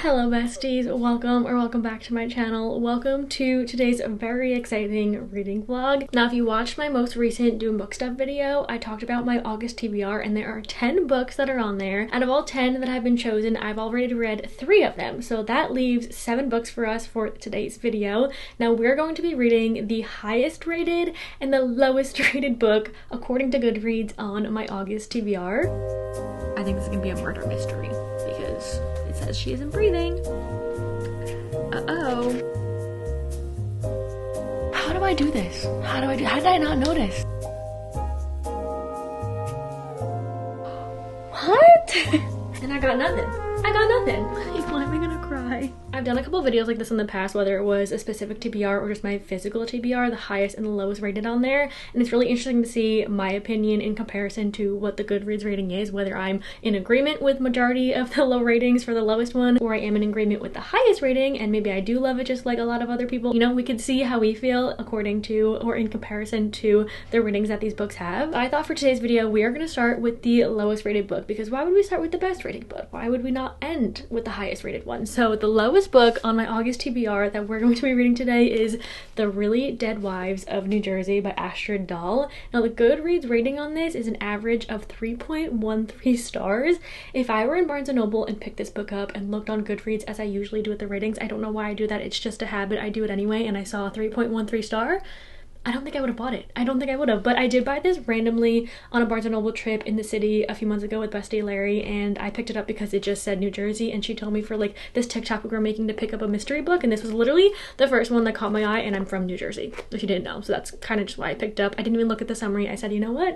Hello besties, welcome back to my channel. Welcome to today's very exciting reading vlog. Now if you watched my most recent Doing Book Stuff video, I talked about my August TBR and there are 10 books that are on there. Out of all 10 that have been chosen, I've already read 3 of them. So that leaves 7 books for us for today's video. Now we're going to be reading the highest rated and the lowest rated book according to Goodreads on my August TBR. I think this is gonna be a murder mystery because it says she isn't breathing. Uh-oh. How do I do this? How did I not notice? What? And I got nothing. Why am I gonna cry? I've done a couple videos like this in the past, whether it was a specific TBR or just my physical TBR, the highest and the lowest rated on there. And it's really interesting to see my opinion in comparison to what the Goodreads rating is, whether I'm in agreement with majority of the low ratings for the lowest one, or I am in agreement with the highest rating, and maybe I do love it just like a lot of other people. You know, we could see how we feel according to or in comparison to the ratings that these books have. I thought for today's video, we are gonna start with the lowest rated book, because why would we start with the best rated book? Why would we not end with the highest rated one? So the lowest book on my August TBR that we're going to be reading today is The Really Dead Wives of New Jersey by Astrid Dahl. Now the Goodreads rating on this is an average of 3.13 stars. If I were in Barnes & Noble and picked this book up and looked on Goodreads as I usually do with the ratings, I don't know why I do that, it's just a habit, I do it anyway, and I saw a 3.13 star, I don't think I would have bought it. I don't think I would have, but I did buy this randomly on a Barnes & Noble trip in the city a few months ago with bestie Larry, and I picked it up because it just said New Jersey, and she told me for like this TikTok we were making to pick up a mystery book, and this was literally the first one that caught my eye, and I'm from New Jersey, if you didn't know, so that's kind of just why I picked up. I didn't even look at the summary. I said, you know what?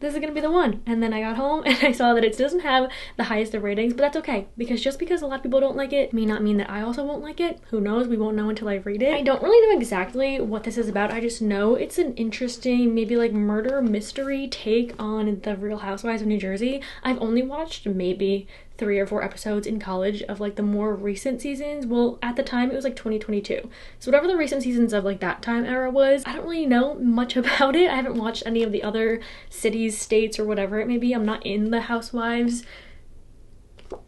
This is gonna be the one. And then I got home and I saw that it doesn't have the highest of ratings, but that's okay, because just because a lot of people don't like it may not mean that I also won't like it. Who knows? We won't know until I read it. I don't really know exactly what this is about. I just know it's an interesting, maybe like murder mystery take on the Real Housewives of New Jersey. I've only watched maybe 3 or 4 episodes in college of like the more recent seasons. Well, at the time it was like 2022, so whatever the recent seasons of like that time era was, I don't really know much about it. I haven't watched any of the other cities, states, or whatever it may be. I'm not in the Housewives,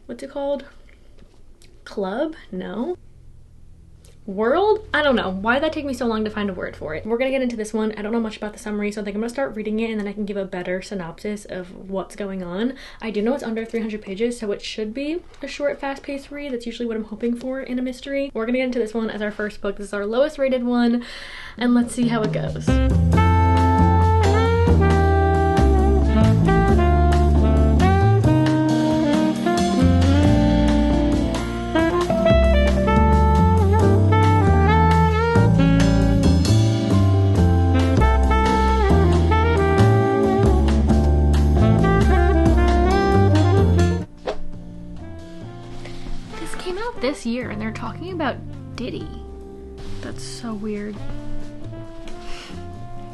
what's it called, club? No, world? I don't know. Why did that take me so long to find a word for it? We're gonna get into this one. I don't know much about the summary, so I think I'm gonna start reading it and then I can give a better synopsis of what's going on. I do know it's under 300 pages, so it should be a short, fast-paced read. That's usually what I'm hoping for in a mystery. We're gonna get into this one as our first book. This is our lowest rated one, and let's see how it goes. This year, and they're talking about Diddy. That's so weird.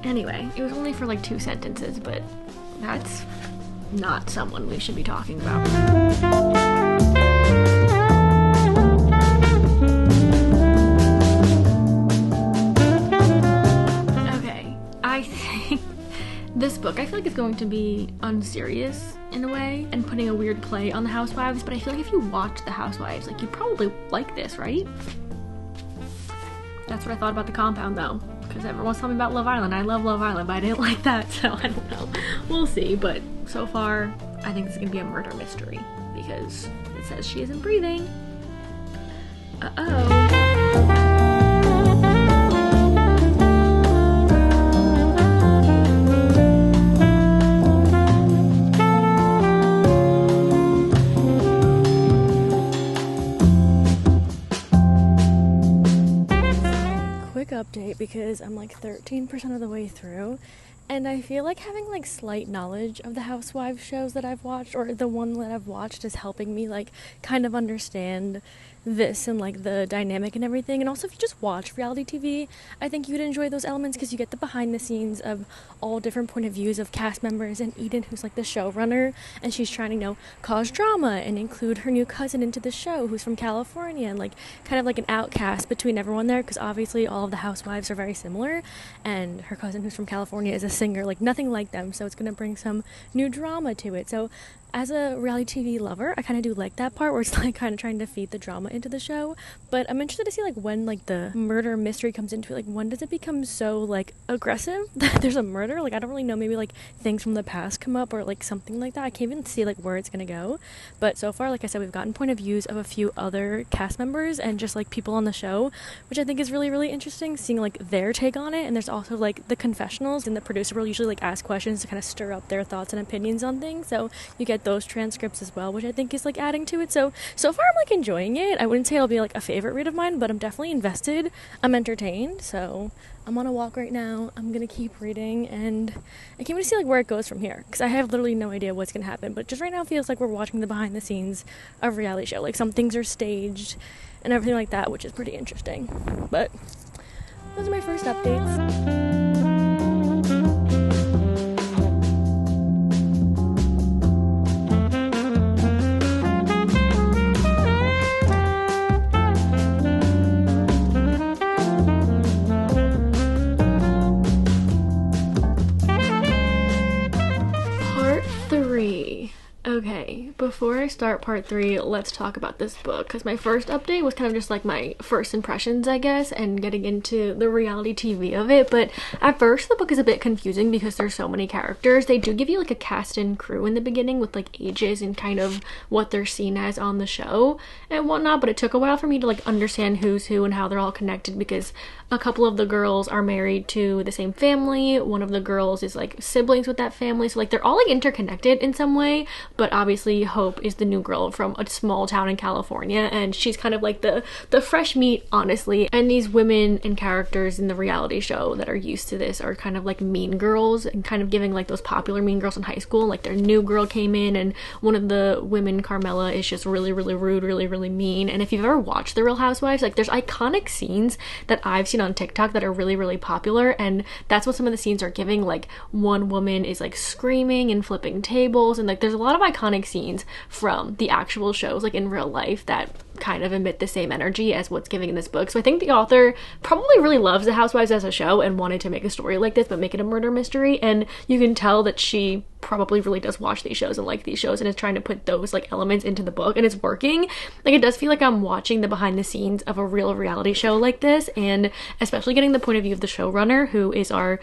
Anyway, it was only for like 2 sentences, but that's not someone we should be talking about. Okay, I think this book, I feel like it's going to be unserious in a way and putting a weird play on the Housewives, but I feel like if you watch the Housewives, like, you'd probably like this, right? That's what I thought about The Compound though, because everyone's telling me about Love Island. I love Love Island, but I didn't like that, so I don't know. We'll see, but so far I think this is gonna be a murder mystery because it says she isn't breathing. Uh-oh. Update, because I'm like 13% of the way through, and I feel like having like slight knowledge of the Housewives shows that I've watched, or the one that I've watched, is helping me like kind of understand this and like the dynamic and everything. And also, if you just watch reality TV, I think you'd enjoy those elements because you get the behind the scenes of all different point of views of cast members, and Eden, who's like the showrunner, and she's trying to, you know, cause drama and include her new cousin into the show who's from California, and like kind of like an outcast between everyone there, because obviously all of the housewives are very similar, and her cousin who's from California is a singer like nothing like them, so it's gonna bring some new drama to it. So as a reality TV lover, I kind of do like that part where it's like kind of trying to feed the drama into the show, but I'm interested to see like when like the murder mystery comes into it. Like when does it become so like aggressive that there's a murder? Like I don't really know, maybe like things from the past come up or like something like that. I can't even see like where it's gonna go, but so far, like I said, we've gotten point of views of a few other cast members and just like people on the show, which I think is really, really interesting, seeing like their take on it. And there's also like the confessionals, and the producer will usually like ask questions to kind of stir up their thoughts and opinions on things, so you get those transcripts as well, which I think is like adding to it. So far I'm like enjoying it. I wouldn't say it'll be like a favorite read of mine, but I'm definitely invested. I'm entertained, so I'm on a walk right now. I'm gonna keep reading, and I can't wait to see like where it goes from here, because I have literally no idea what's gonna happen. But just right now it feels like we're watching the behind the scenes of a reality show. Like some things are staged and everything like that, which is pretty interesting. But those are my first updates. Okay, before I start part 3, let's talk about this book, because my first update was kind of just like my first impressions, I guess, and getting into the reality TV of it. But at first the book is a bit confusing because there's so many characters. They do give you like a cast and crew in the beginning with like ages and kind of what they're seen as on the show and whatnot, but it took a while for me to like understand who's who and how they're all connected, because a couple of the girls are married to the same family, one of the girls is like siblings with that family, so like they're all like interconnected in some way. But obviously Hope is the new girl from a small town in California, and she's kind of like the fresh meat, honestly. And these women and characters in the reality show that are used to this are kind of like mean girls, and kind of giving like those popular mean girls in high school. Like their new girl came in, and one of the women, Carmela, is just really, really rude, really, really mean. And if you've ever watched The Real Housewives, like there's iconic scenes that I've seen on TikTok that are really, really popular, and that's what some of the scenes are giving. Like one woman is like screaming and flipping tables, and like there's a lot of iconic scenes from the actual shows like in real life that kind of emit the same energy as what's giving in this book. So I think the author probably really loves The Housewives as a show and wanted to make a story like this but make it a murder mystery, and you can tell that she probably really does watch these shows and like these shows and is trying to put those like elements into the book, and it's working. Like it does feel like I'm watching the behind the scenes of a real reality show like this, and especially getting the point of view of the showrunner, who is our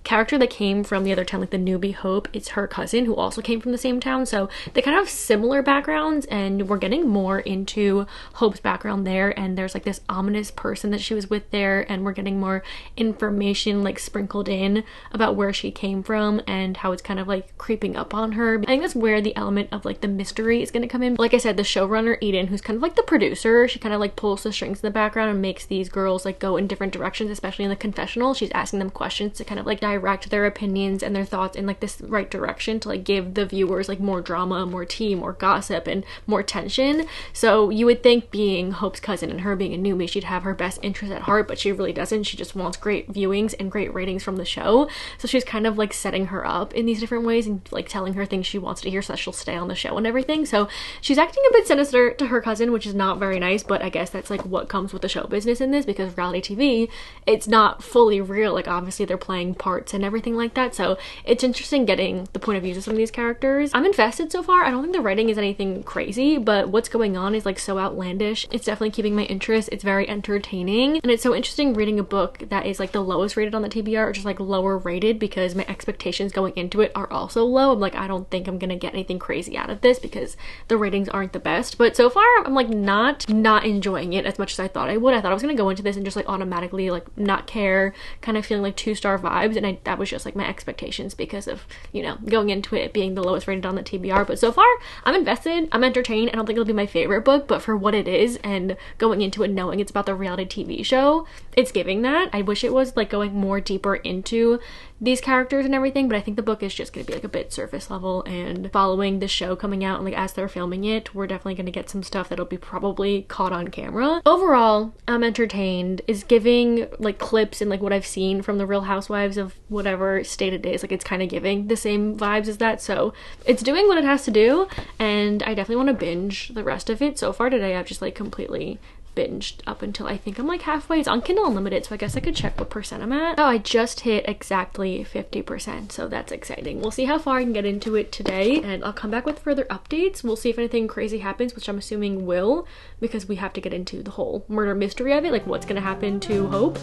character that came from the other town, like the newbie Hope. It's her cousin who also came from the same town, so they kind of have similar backgrounds, and we're getting more into Hope's background there. And there's like this ominous person that she was with there, and we're getting more information like sprinkled in about where she came from and how it's kind of like creeping up on her. I think that's where the element of like the mystery is going to come in. Like I said, the showrunner Eden, who's kind of like the producer, she kind of like pulls the strings in the background and makes these girls like go in different directions, especially in the confessional. She's asking them questions to kind of like direct their opinions and their thoughts in like this right direction to like give the viewers like more drama, more tea, more gossip, and more tension. So you would think, being Hope's cousin and her being a newbie, she'd have her best interest at heart, but she really doesn't. She just wants great viewings and great ratings from the show. So she's kind of like setting her up in these different ways and like telling her things she wants to hear so that she'll stay on the show and everything. So she's acting a bit sinister to her cousin, which is not very nice, but I guess that's like what comes with the show business in this, because reality TV, it's not fully real. Like obviously they're playing parts and everything like that, so it's interesting getting the point of views of some of these characters. I'm invested so far. I don't think the writing is anything crazy, but what's going on is like so outlandish. It's definitely keeping my interest. It's very entertaining, and it's so interesting reading a book that is like the lowest rated on the TBR, or just like lower rated, because my expectations going into it are also low. I'm like, I don't think I'm gonna get anything crazy out of this because the ratings aren't the best. But so far I'm like not enjoying it as much as I thought I would. I thought I was gonna go into this and just like automatically like not care, kind of feeling like 2-star vibes, and that was just like my expectations because of, you know, going into it being the lowest rated on the TBR. But so far I'm invested, I'm entertained. I don't think it'll be my favorite book, but for what it is and going into it knowing it's about the reality TV show, it's giving that. I wish it was like going more deeper into these characters and everything, but I think the book is just gonna be like a bit surface level, and following the show coming out and like as they're filming it, we're definitely gonna get some stuff that'll be probably caught on camera. Overall, I'm entertained. It's giving like clips and like what I've seen from the Real Housewives of whatever state it is, like it's kind of giving the same vibes as that, so it's doing what it has to do, and I definitely want to binge the rest of it. So far today I've just like completely binged up until I think I'm like halfway. It's on Kindle Unlimited, so I guess I could check what percent I'm at. Oh, I just hit exactly only 50%, so that's exciting. We'll see how far I can get into it today, and I'll come back with further updates. We'll see if anything crazy happens, which I'm assuming will, because we have to get into the whole murder mystery of it, like what's gonna happen to Hope.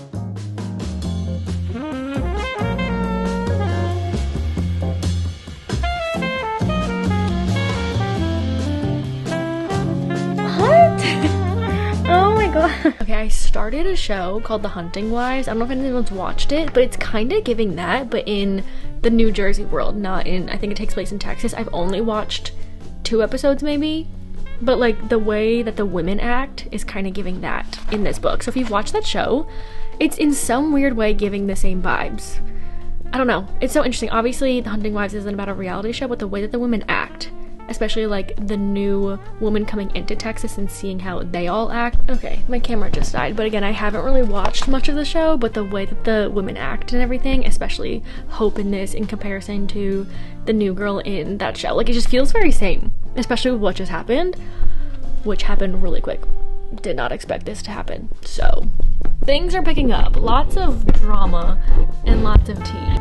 Oh my god. Okay, I started a show called The Hunting Wives. I don't know if anyone's watched it, but it's kind of giving that, but in the New Jersey world, not in, I think it takes place in Texas. I've only watched 2 episodes maybe, but like the way that the women act is kind of giving that in this book. So if you've watched that show, it's in some weird way giving the same vibes. I don't know. It's so interesting. Obviously, The Hunting Wives isn't about a reality show, but the way that the women act, especially like the new woman coming into Texas and seeing how they all act. Okay, my camera just died, but again, I haven't really watched much of the show, but the way that the women act and everything, especially Hope in this in comparison to the new girl in that show, like it just feels very same, especially with what just happened, which happened really quick. Did not expect this to happen. So things are picking up, lots of drama and lots of tea.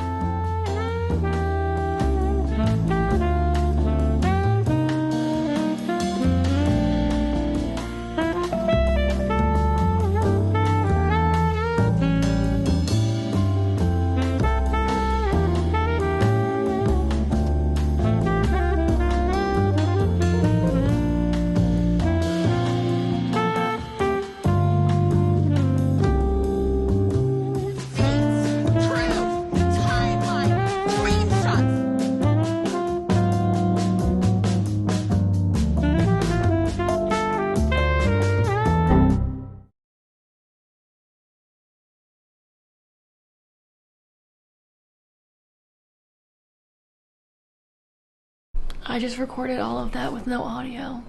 I just recorded all of that with no audio.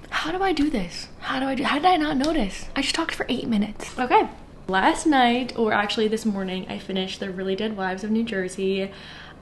How do I do this? How did I not notice? I just talked for 8 minutes. Okay. Last night, or actually this morning, I finished The Really Dead Wives of New Jersey.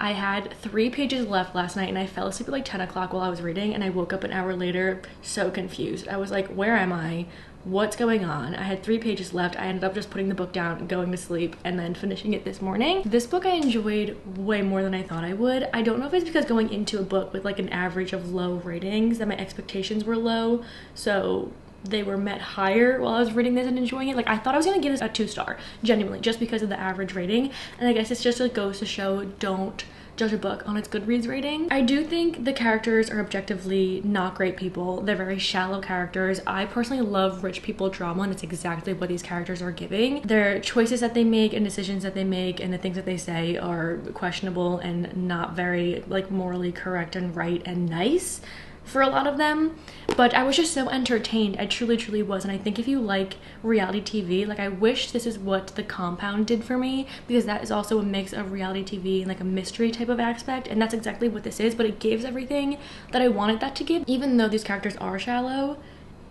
I had 3 pages left last night and I fell asleep at like 10 o'clock while I was reading, and I woke up an hour later so confused. I was like, where am I? What's going on? I had 3 pages left. I ended up just putting the book down and going to sleep and then finishing it this morning. This book I enjoyed way more than I thought I would. I don't know if it's because going into a book with like an average of low ratings that my expectations were low, so they were met higher while I was reading this and enjoying it. Like I thought I was gonna give this a 2-star, genuinely, just because of the average rating. And I guess it's just like goes to show, don't judge a book on its Goodreads rating. I do think the characters are objectively not great people. They're very shallow characters. I personally love rich people drama, and it's exactly what these characters are giving. Their choices that they make and decisions that they make and the things that they say are questionable and not very like morally correct and right and nice for a lot of them, but I was just so entertained. I truly was. And I think if you like reality TV, like I wish this is what The Compound did for me, because that is also a mix of reality TV and like a mystery type of aspect, and that's exactly what this is. But it gives everything that I wanted that to give. Even though these characters are shallow,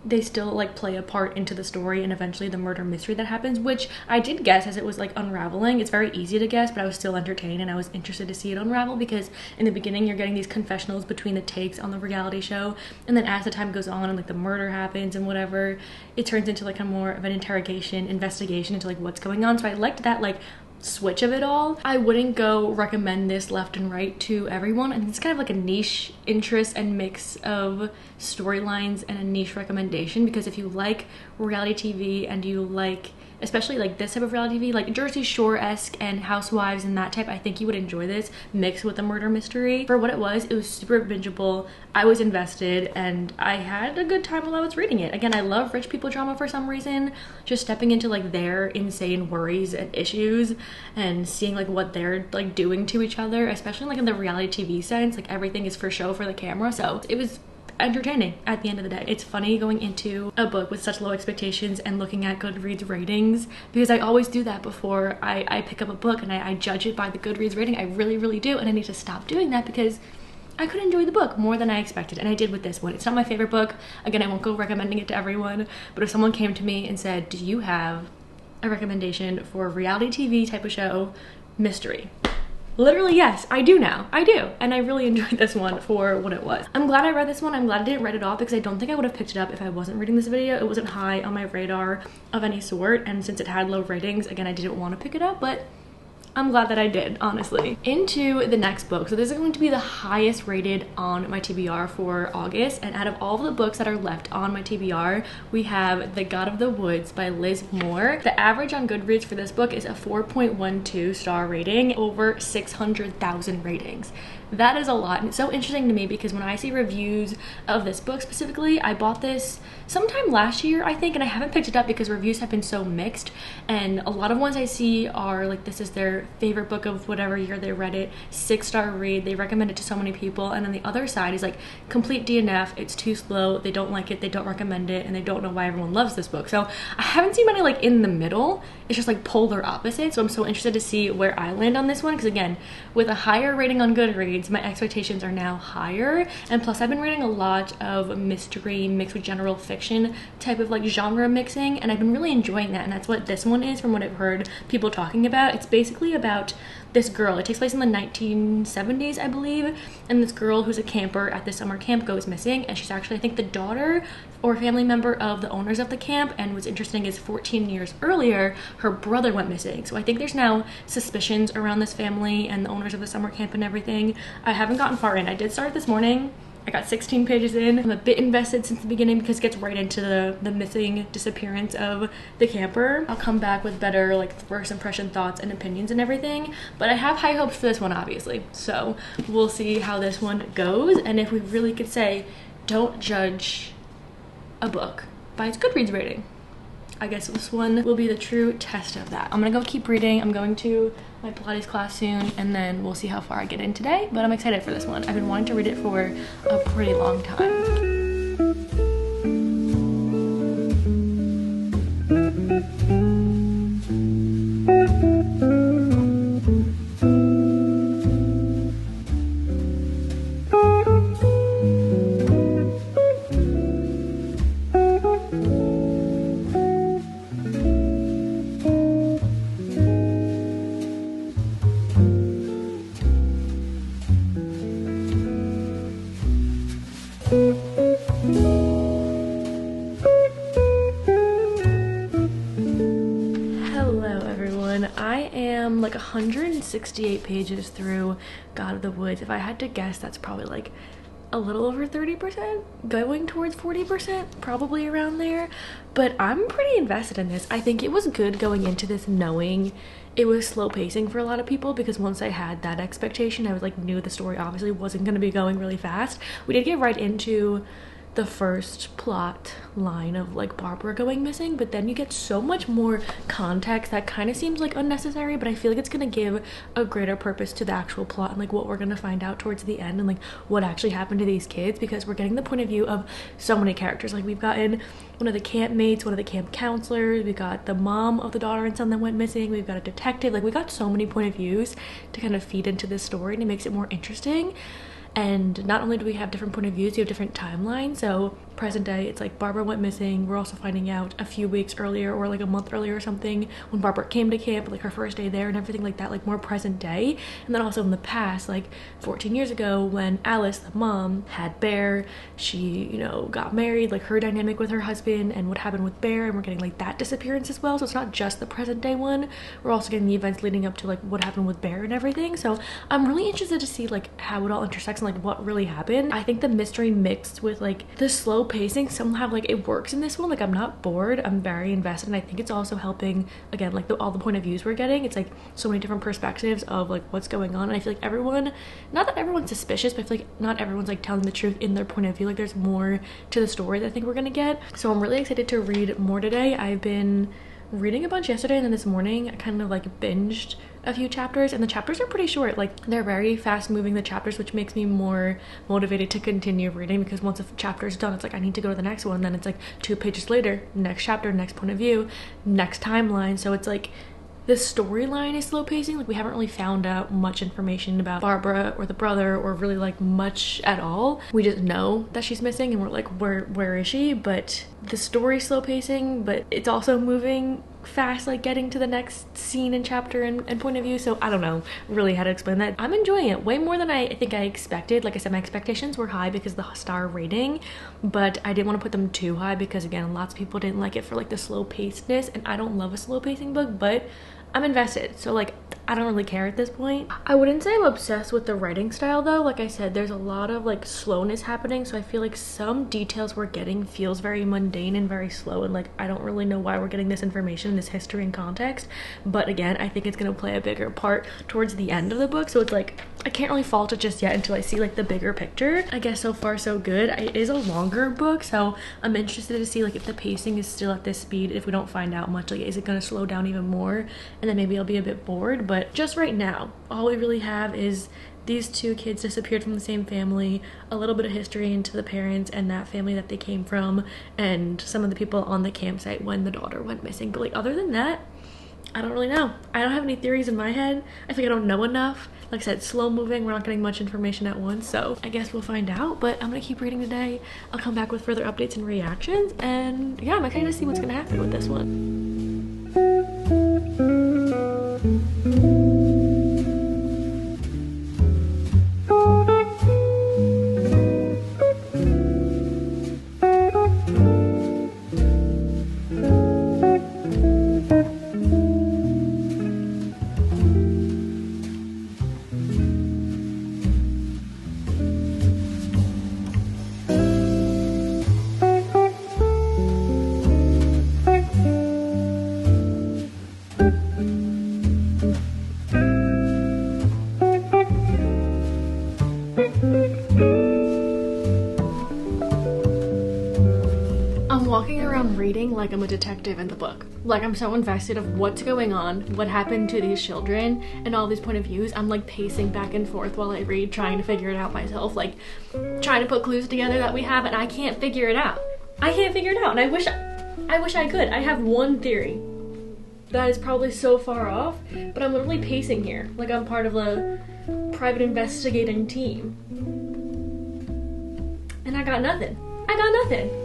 they still like play a part into the story and eventually the murder mystery that happens, which I did guess as it was like unraveling. It's very easy to guess, but I was still entertained and I was interested to see it unravel, because in the beginning you're getting these confessionals between the takes on the reality show, and then as the time goes on and like the murder happens and whatever, it turns into like a more of an investigation into like what's going on. So I liked that like switch of it all. I wouldn't go recommend this left and right to everyone, and it's kind of like a niche interest and mix of storylines and a niche recommendation, because if you like reality TV and you like especially like this type of reality TV, like Jersey Shore-esque and Housewives and that type, I think you would enjoy this mixed with a murder mystery. For what it was super bingeable. I was invested and I had a good time while I was reading it. Again, I love rich people drama for some reason, just stepping into like their insane worries and issues and seeing like what they're like doing to each other, especially like in the reality TV sense, like everything is for show for the camera. So it was entertaining at the end of the day. It's funny going into a book with such low expectations and looking at Goodreads ratings, because I always do that before I pick up a book, and I judge it by the Goodreads rating. I really do, and I need to stop doing that because I could enjoy the book more than I expected, and I did with this one. It's not my favorite book. Again, I won't go recommending it to everyone, but if someone came to me and said, do you have a recommendation for a reality TV type of show, mystery? Literally, yes, I do now. I do. And I really enjoyed this one for what it was. I'm glad I read this one. I'm glad I didn't read it off, because I don't think I would have picked it up if I wasn't reading this video. It wasn't high on my radar of any sort. And since it had low ratings, again, I didn't want to pick it up, but I'm glad that I did, honestly. Into the next book. So this is going to be the highest rated on my TBR for August. And out of all of the books that are left on my TBR, we have The God of the Woods by Liz Moore. The average on Goodreads for this book is a 4.12 star rating, over 600,000 ratings. That is a lot, and it's so interesting to me because when I see reviews of this book specifically, I bought this sometime last year, I think, and I haven't picked it up because reviews have been so mixed, and a lot of ones I see are like, this is their favorite book of whatever year they read it, 6-star read, they recommend it to so many people, and then the other side is like complete DNF, it's too slow, they don't like it, they don't recommend it, and they don't know why everyone loves this book. So I haven't seen many like in the middle. It's just like polar opposite, so I'm so interested to see where I land on this one, because again, with a higher rating on Goodreads, my expectations are now higher, and plus I've been reading a lot of mystery mixed with general fiction type of like genre mixing, and I've been really enjoying that, and that's what this one is from what I've heard people talking about. It's basically about this girl. It takes place in the 1970s, I believe, and this girl who's a camper at this summer camp goes missing, and she's actually, I think, the daughter or family member of the owners of the camp. And what's interesting is 14 years earlier, her brother went missing. So I think there's now suspicions around this family and the owners of the summer camp and everything. I haven't gotten far in. I did start this morning. I got 16 pages in. I'm a bit invested since the beginning because it gets right into the missing disappearance of the camper. I'll come back with better like first impression thoughts and opinions and everything, but I have high hopes for this one, obviously. So we'll see how this one goes, and if we really could say, don't judge a book by its Goodreads rating. I guess this one will be the true test of that. I'm gonna go keep reading. I'm going to my Pilates class soon, and then we'll see how far I get in today, but I'm excited for this one. I've been wanting to read it for a pretty long time. I am like 168 pages through God of the Woods. If I had to guess, that's probably like a little over 30%, going towards 40%, probably around there. But I'm pretty invested in this. I think it was good going into this knowing it was slow pacing for a lot of people, because once I had that expectation, I was like, knew the story obviously wasn't going to be going really fast. We did get right into the first plot line of like Barbara going missing, but then you get so much more context that kind of seems like unnecessary, but I feel like it's gonna give a greater purpose to the actual plot and like what we're gonna find out towards the end and like what actually happened to these kids, because we're getting the point of view of so many characters. Like we've gotten one of the camp mates, one of the camp counselors, we got the mom of the daughter and son that went missing, we've got a detective. Like we got so many point of views to kind of feed into this story, and it makes it more interesting. And not only do we have different point of views, we have different timelines. So present day, it's like Barbara went missing. We're also finding out a few weeks earlier or like a month earlier or something when Barbara came to camp, like her first day there and everything like that, like more present day. And then also in the past, like 14 years ago when Alice, the mom, had Bear, she, you know, got married, like her dynamic with her husband and what happened with Bear, and we're getting like that disappearance as well. So it's not just the present day one, we're also getting the events leading up to like what happened with Bear and everything. So I'm really interested to see like how it all intersects and like what really happened. I think the mystery mixed with like the slow pacing somehow like it works in this one. Like I'm not bored, I'm very invested, and I think it's also helping again like all the point of views we're getting. It's like so many different perspectives of like what's going on, and I feel like everyone, not that everyone's suspicious, but I feel like not everyone's like telling the truth in their point of view. Like there's more to the story that I think we're gonna get. So I'm really excited to read more today. I've been reading a bunch yesterday, and then this morning I kind of like binged a few chapters, and the chapters are pretty short. Like they're very fast moving, the chapters, which makes me more motivated to continue reading, because once a chapter is done, it's like I need to go to the next one. Then it's like 2 pages later, next chapter, next point of view, next timeline. So it's like the storyline is slow pacing. Like we haven't really found out much information about Barbara or the brother, or really like much at all. We just know that she's missing and we're like, where is she? But the story's slow pacing, but it's also moving fast, like getting to the next scene and chapter and point of view. So I don't know really how to explain that. I'm enjoying it way more than I think I expected. Like I said, my expectations were high because of the star rating, but I didn't want to put them too high because again, lots of people didn't like it for like the slow pacedness, and I don't love a slow pacing book, but I'm invested. So like, I don't really care at this point. I wouldn't say I'm obsessed with the writing style though. Like I said, there's a lot of like slowness happening, so I feel like some details we're getting feels very mundane and very slow, and like I don't really know why we're getting this information, this history and context. But again, I think it's gonna play a bigger part towards the end of the book, so it's like I can't really fault it just yet until I see like the bigger picture. I guess so far so good. It is a longer book, so I'm interested to see like if the pacing is still at this speed, if we don't find out much, like is it gonna slow down even more, and then maybe I'll be a bit bored. But just right now, all we really have is these two kids disappeared from the same family, a little bit of history into the parents and that family that they came from, and some of the people on the campsite when the daughter went missing. But like other than that, I don't really know. I don't have any theories in my head. I think I don't know enough. Like I said, slow moving, we're not getting much information at once, so I guess we'll find out. But I'm gonna keep reading today. I'll come back with further updates and reactions, and yeah, I'm excited to see what's gonna happen with this one. I'm walking around reading like I'm a detective in the book. Like I'm so invested of what's going on, what happened to these children, and all these point of views. I'm like pacing back and forth while I read, trying to figure it out myself, like trying to put clues together that we have, and I can't figure it out. I can't figure it out, and I wish I could. I have one theory that is probably so far off, but I'm literally pacing here like I'm part of a private investigating team. And I got nothing. I got nothing.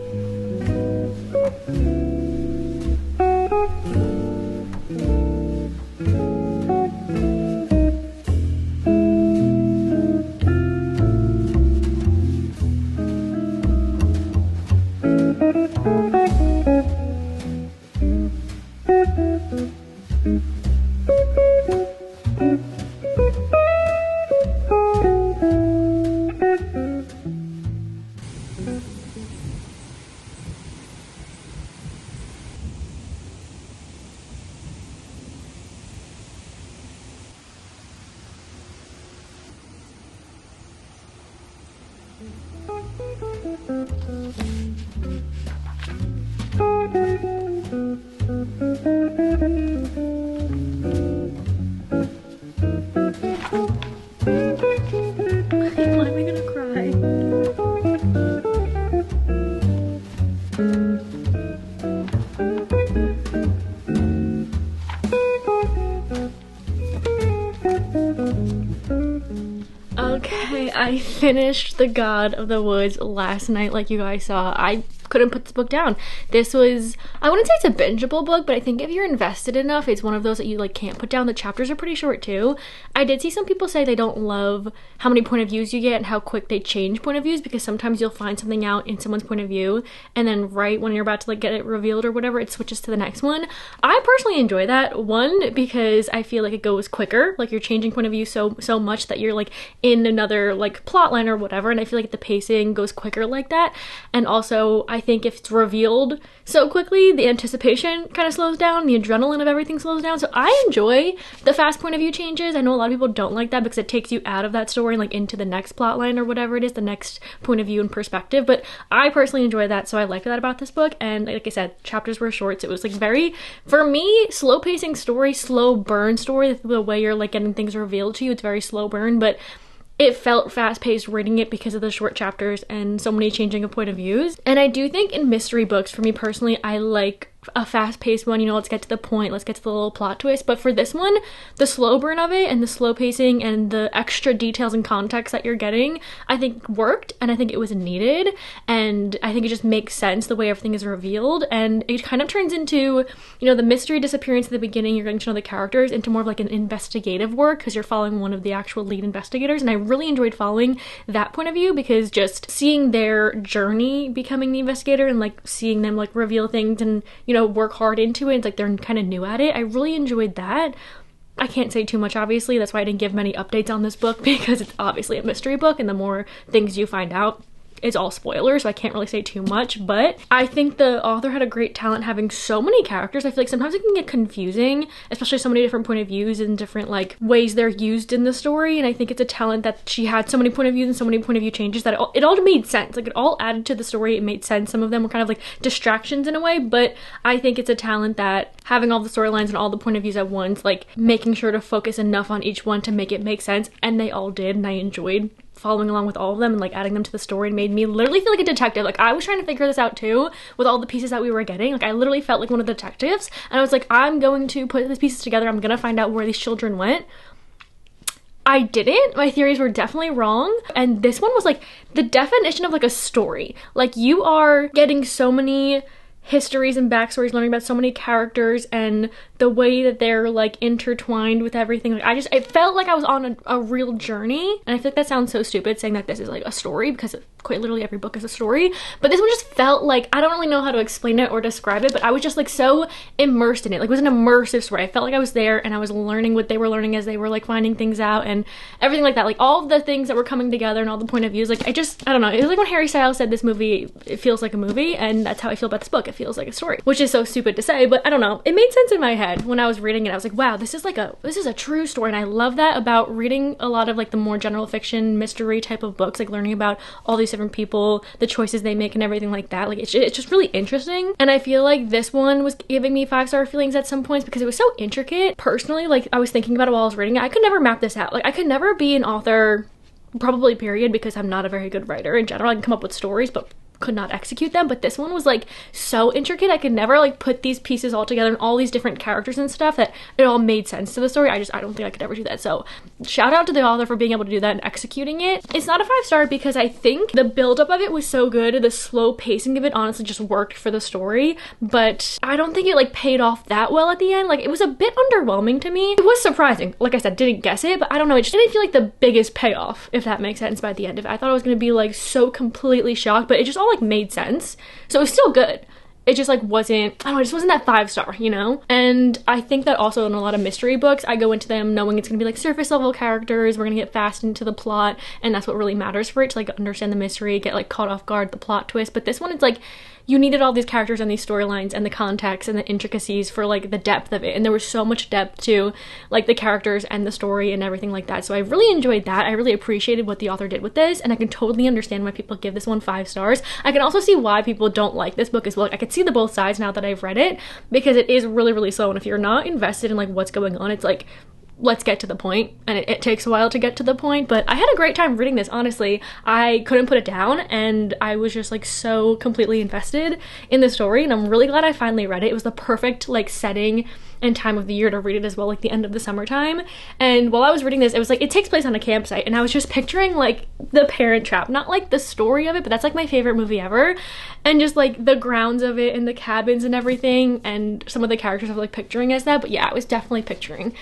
Why am I gonna cry? Okay, I finished The God of the Woods last night, like you guys saw. I couldn't put this book down. This was, I wouldn't say it's a bingeable book, but I think if you're invested enough, it's one of those that you like can't put down. The chapters are pretty short too. I did see some people say they don't love how many point of views you get and how quick they change point of views, because sometimes you'll find something out in someone's point of view and then right when you're about to like get it revealed or whatever, it switches to the next one. I personally enjoy that. One, because I feel like it goes quicker, like you're changing point of view so much that you're like in another like plot line or whatever, and I feel like the pacing goes quicker like that. And also I think if it's revealed so quickly, the anticipation kind of slows down, the adrenaline of everything slows down. So I enjoy the fast point of view changes. I know a lot of people don't like that because it takes you out of that story and like into the next plot line or whatever it is, the next point of view and perspective, but I personally enjoy that, so I like that about this book. And like I said, chapters were short, so it was like very, for me, slow pacing story, slow burn story. The way you're like getting things revealed to you, it's very slow burn, but it felt fast-paced reading it because of the short chapters and so many changing of point of views. And I do think in mystery books, for me personally, I like a fast-paced one, you know, let's get to the point, let's get to the little plot twist. But for this one, the slow burn of it and the slow pacing and the extra details and context that you're getting, I think worked, and I think it was needed, and I think it just makes sense the way everything is revealed. And it kind of turns into, you know, the mystery disappearance at the beginning, you're getting to know the characters, into more of like an investigative work because you're following one of the actual lead investigators. And I really enjoyed following that point of view, because just seeing their journey becoming the investigator and like seeing them like reveal things and, you know, know, work hard into it. It's like they're kind of new at it. I really enjoyed that. I can't say too much, obviously. That's why I didn't give many updates on this book, because it's obviously a mystery book, and the more things you find out, it's all spoilers, so I can't really say too much. But I think the author had a great talent having so many characters. I feel like sometimes it can get confusing, especially so many different point of views and different like ways they're used in the story. And I think it's a talent that she had so many point of views and so many point of view changes that it all made sense. Like, it all added to the story. It made sense. Some of them were kind of like distractions in a way, but I think it's a talent that having all the storylines and all the point of views at once, like making sure to focus enough on each one to make it make sense, and they all did, and I enjoyed following along with all of them and like adding them to the story, and made me literally feel like a detective. Like, I was trying to figure this out too with all the pieces that we were getting. Like, I literally felt like one of the detectives, and I was like, I'm going to put these pieces together. I'm gonna find out where these children went. I didn't. My theories were definitely wrong. And this one was like the definition of like a story. Like, you are getting so many histories and backstories, learning about so many characters and the way that they're like intertwined with everything. Like, I felt like I was on a real journey, and I feel like that sounds so stupid saying that this is like a story, because quite literally every book is a story, but this one just felt like, I don't really know how to explain it or describe it, but I was just like so immersed in it. Like, it was an immersive story. I felt like I was there and I was learning what they were learning as they were like finding things out and everything like that. Like, all of the things that were coming together and all the point of views. Like, I don't know. It was like when Harry Styles said this movie, it feels like a movie, and that's how I feel about this book. It feels like a story, which is so stupid to say, but I don't know. It made sense in my head when I was reading it. I was like, wow, this is a true story. And I love that about reading a lot of like the more general fiction mystery type of books, like learning about all these different people, the choices they make and everything like that. Like, it's just really interesting. And I feel like this one was giving me 5-star feelings at some points because it was so intricate. Personally, like, I was thinking about it while I was reading it. I could never map this out. Like, I could never be an author, probably period, because I'm not a very good writer in general. I can come up with stories, but could not execute them. But this one was like so intricate. I could never like put these pieces all together and all these different characters and stuff that it all made sense to the story. I don't think I could ever do that. So shout out to the author for being able to do that and executing it. It's not a 5-star because I think the buildup of it was so good. The slow pacing of it honestly just worked for the story, but I don't think it like paid off that well at the end. Like, it was a bit underwhelming to me. It was surprising. Like I said, didn't guess it, but I don't know. It just didn't feel like the biggest payoff, if that makes sense, by the end of it. I thought I was gonna be like so completely shocked, but it just all like made sense. So it was still good. It just like wasn't, I don't know, it just wasn't that 5-star, you know? And I think that also in a lot of mystery books, I go into them knowing it's gonna be like surface level characters, we're gonna get fast into the plot, and that's what really matters for it, to like understand the mystery, get like caught off guard, the plot twist. But this one, it's like, you needed all these characters and these storylines and the context and the intricacies for like the depth of it. And there was so much depth to like the characters and the story and everything like that. So I really enjoyed that. I really appreciated what the author did with this, and I can totally understand why people give this one 5 stars. I can also see why people don't like this book as well. Like, I could see the both sides now that I've read it, because it is really, really slow. And if you're not invested in like what's going on, it's like, let's get to the point, and it takes a while to get to the point. But I had a great time reading this, honestly. I couldn't put it down, and I was just like so completely invested in the story, and I'm really glad I finally read it. It was the perfect like setting and time of the year to read it as well, like the end of the summertime. And while I was reading this, it was like, it takes place on a campsite, and I was just picturing like The Parent Trap, not like the story of it, but that's like my favorite movie ever, and just like the grounds of it and the cabins and everything, and some of the characters I was like picturing as that. But yeah, I was definitely picturing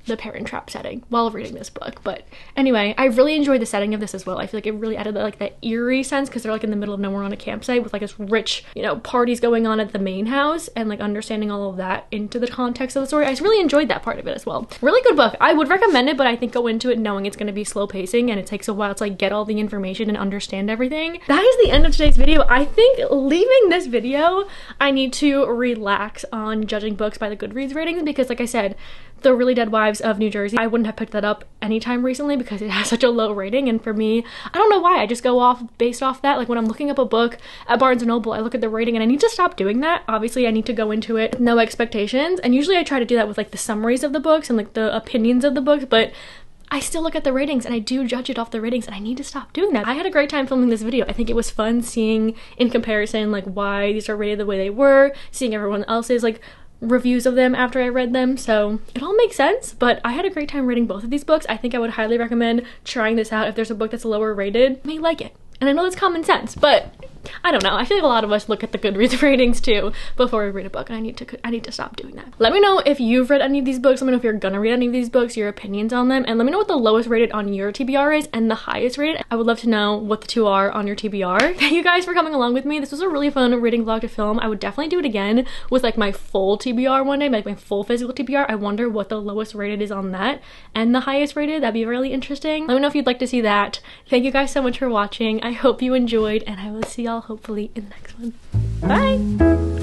The Parent Trap setting while reading this book. But anyway, I really enjoyed the setting of this as well. I feel like it really added like that eerie sense, because they're like in the middle of nowhere on a campsite with like this rich, you know, parties going on at the main house, and like understanding all of that into the context of the story. I just really enjoyed that part of it as well. Really good book. I would recommend it, but I think go into it knowing it's going to be slow pacing and it takes a while to like get all the information and understand everything. That is the end of today's video. I think leaving this video, I need to relax on judging books by the Goodreads ratings, because like I said, The Really Dead Wives of New Jersey, I wouldn't have picked that up anytime recently because it has such a low rating. And for me, I don't know why, I just go off based off that. Like, when I'm looking up a book at Barnes & Noble, I look at the rating, and I need to stop doing that. Obviously, I need to go into it with no expectations, and usually I try to do that with like the summaries of the books and like the opinions of the books, but I still look at the ratings and I do judge it off the ratings, and I need to stop doing that. I had a great time filming this video. I think it was fun seeing in comparison like why these are rated the way they were, seeing everyone else's like reviews of them after I read them, so it all makes sense. But I had a great time reading both of these books. I think I would highly recommend trying this out. If there's a book that's lower rated, you may like it. And I know that's common sense, but I don't know. I feel like a lot of us look at the Goodreads ratings too before we read a book, and I need to stop doing that. Let me know if you've read any of these books. Let me know if you're gonna read any of these books, your opinions on them, and let me know what the lowest rated on your TBR is and the highest rated. I would love to know what the two are on your TBR. Thank you guys for coming along with me. This was a really fun reading vlog to film. I would definitely do it again with like my full TBR one day, like my full physical TBR. I wonder what the lowest rated is on that and the highest rated. That'd be really interesting. Let me know if you'd like to see that. Thank you guys so much for watching. I hope you enjoyed, and I will see y'all hopefully in the next one. Bye!